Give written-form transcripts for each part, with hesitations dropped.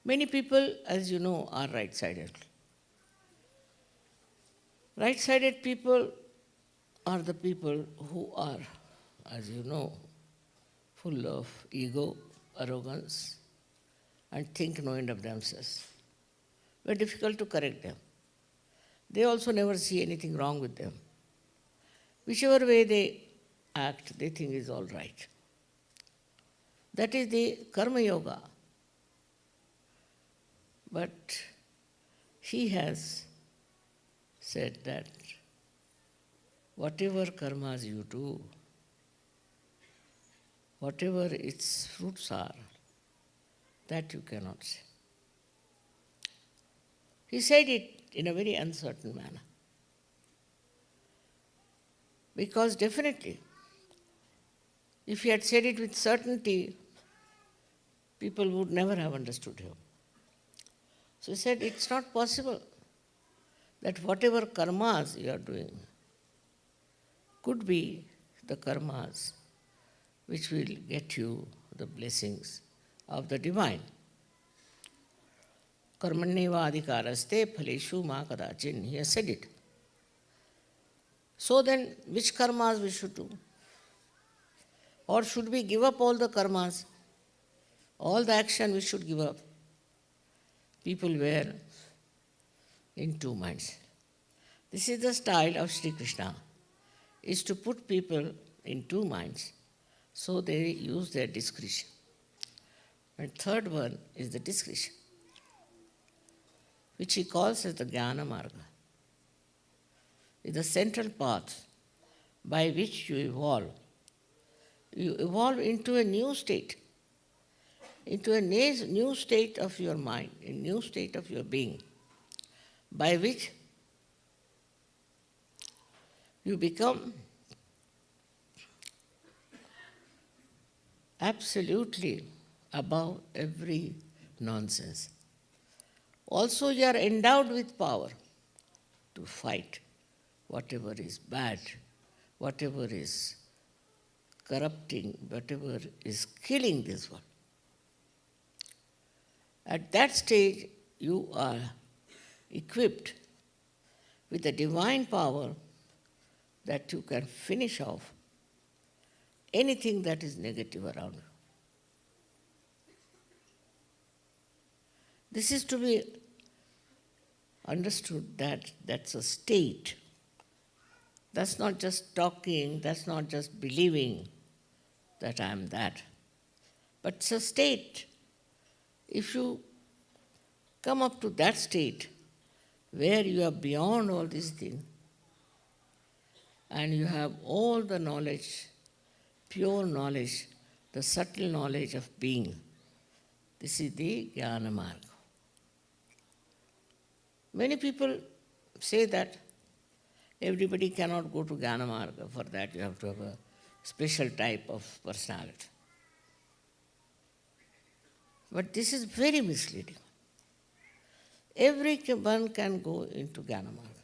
Many people, as you know, are right-sided. Right-sided people are the people who are, as you know, full of ego, arrogance, and think no end of themselves. Very difficult to correct them. They also never see anything wrong with them. Whichever way they act, they think is all right. That is the karma yoga. But he has said that whatever karmas you do, whatever its fruits are, that you cannot say. He said it in a very uncertain manner. Because definitely, if he had said it with certainty, people would never have understood him. So he said, it's not possible that whatever karmas you are doing could be the karmas which will get you the blessings of the divine. Karmanyeva adhikaraste phaleshu ma kadachin. He has said it. So then, which karmas we should do? Or should we give up all the karmas? All the action we should give up? People were in two minds. This is the style of Sri Krishna, is to put people in two minds, so they use their discretion. And third one is the discretion, which he calls as the Jnana Marga. Is the central path by which you evolve. You evolve into a new state, into a new state of your mind, a new state of your being, by which you become absolutely above every nonsense. Also, you are endowed with power to fight whatever is bad, whatever is corrupting, whatever is killing this world. At that stage, you are equipped with the divine power that you can finish off anything that is negative around you. This is to be understood that that's a state. That's not just talking, that's not just believing that I am that. But it's a state. If you come up to that state where you are beyond all these things and you have all the knowledge, pure knowledge, the subtle knowledge of being, this is the Jnana Marga. Many people say that everybody cannot go to Jnana Marga. For that you have to have a special type of personality. But this is very misleading. Everyone can go into Jnana Marga.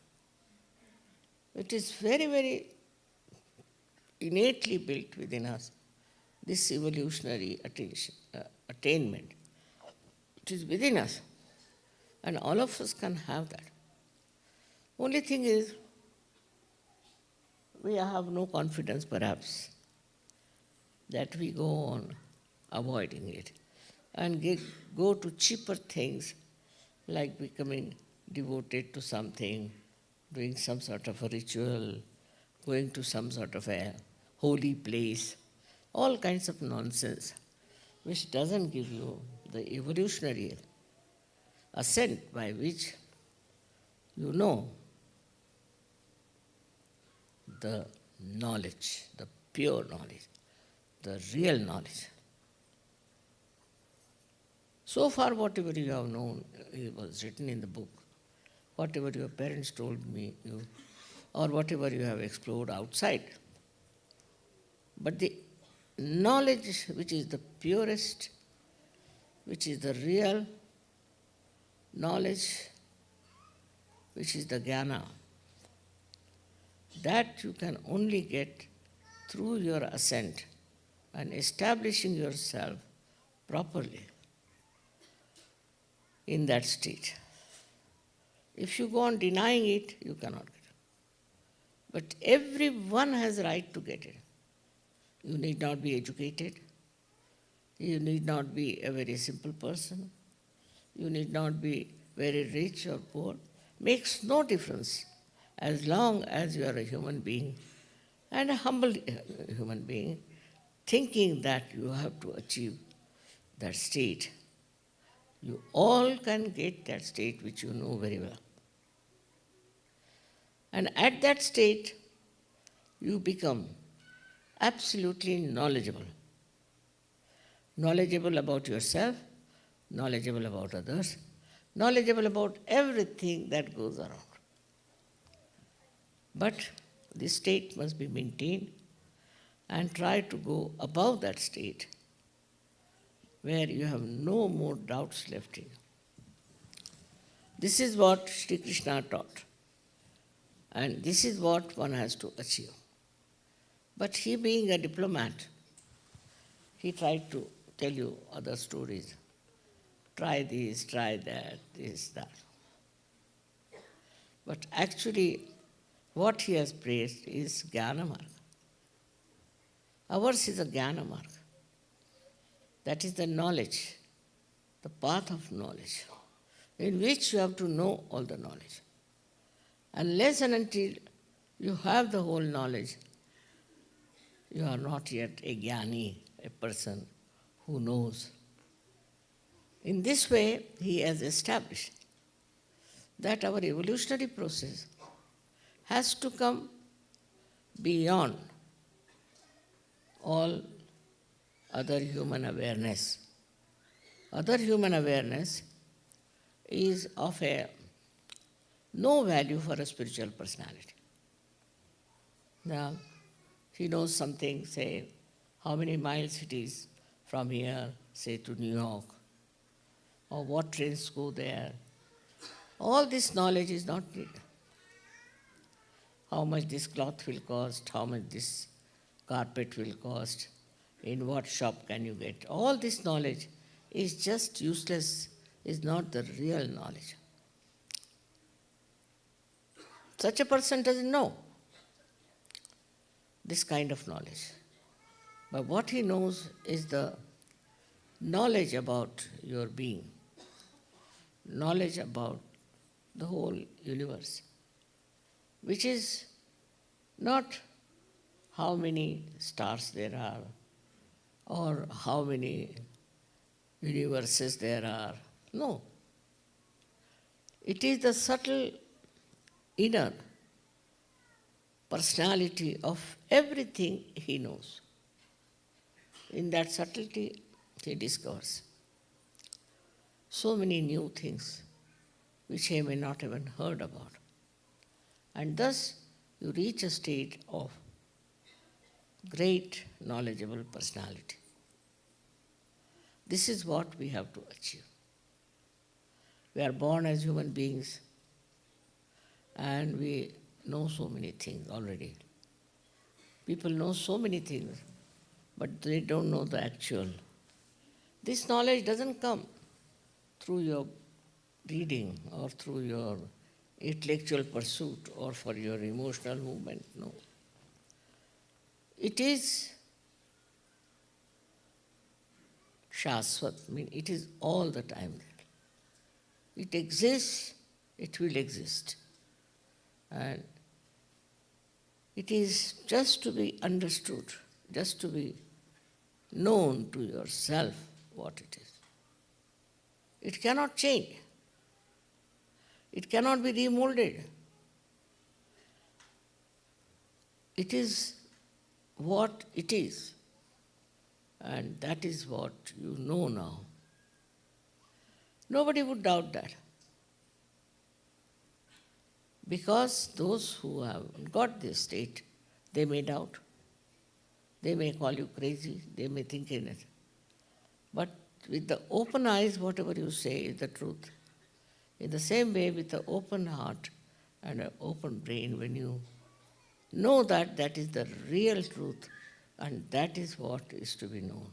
It is very, very innately built within us, this evolutionary attainment. It is within us. And all of us can have that. Only thing is, we have no confidence perhaps that we go on avoiding it and go to cheaper things like becoming devoted to something, doing some sort of a ritual, going to some sort of a holy place, all kinds of nonsense which doesn't give you the evolutionary ascent by which you know the knowledge, the pure knowledge, the real knowledge. So far, whatever you have known, it was written in the book. Whatever your parents told you, or whatever you have explored outside. But the knowledge which is the purest, which is the real knowledge, which is the jnana, that you can only get through your ascent and establishing yourself properly. in that state. If you go on denying it, you cannot get it. But everyone has a right to get it. You need not be educated. You need not be a very simple person. You need not be very rich or poor. Makes no difference as long as you are a human being and a humble human being, thinking that you have to achieve that state. You all can get that state which you know very well. And at that state, you become absolutely knowledgeable. Knowledgeable about yourself, knowledgeable about others, knowledgeable about everything that goes around. But this state must be maintained and try to go above that state where you have no more doubts left in you. This is what Shri Krishna taught. And this is what one has to achieve. But he, being a diplomat, he tried to tell you other stories. Try this, try that, this, that. But actually, what he has praised is Jnana Marga. Ours is a Jnana Marga. That is the knowledge, the path of knowledge, in which you have to know all the knowledge. Unless and until you have the whole knowledge, you are not yet a jnani, a person who knows. In this way, he has established that our evolutionary process has to come beyond all other human awareness. Other human awareness is of no value for a spiritual personality. Now, he knows something, say, how many miles it is from here, say, to New York, or what trains go there. All this knowledge is not needed. How much this cloth will cost, how much this carpet will cost, in what shop can you get. All this knowledge is just useless, is not the real knowledge. Such a person doesn't know this kind of knowledge. But what he knows is the knowledge about your being, knowledge about the whole universe, which is not how many stars there are or how many universes there are. No. It is the subtle inner personality of everything he knows. In that subtlety, he discovers so many new things which he may not even heard about. And thus, you reach a state of great knowledgeable personality. This is what we have to achieve. We are born as human beings and we know so many things already. People know so many things, but they don't know the actual. This knowledge doesn't come through your reading or through your intellectual pursuit or for your emotional movement, no. It is Shaswat, it is all the time there. It exists, it will exist. And it is just to be understood, just to be known to yourself what it is. It cannot change. It cannot be remolded. It is what it is. And that is what you know now. Nobody would doubt that. Because those who have got this state, they may doubt. They may call you crazy, they may think in it. But with the open eyes, whatever you say is the truth. In the same way, with the open heart and an open brain, when you know that that is the real truth, and that is what is to be known.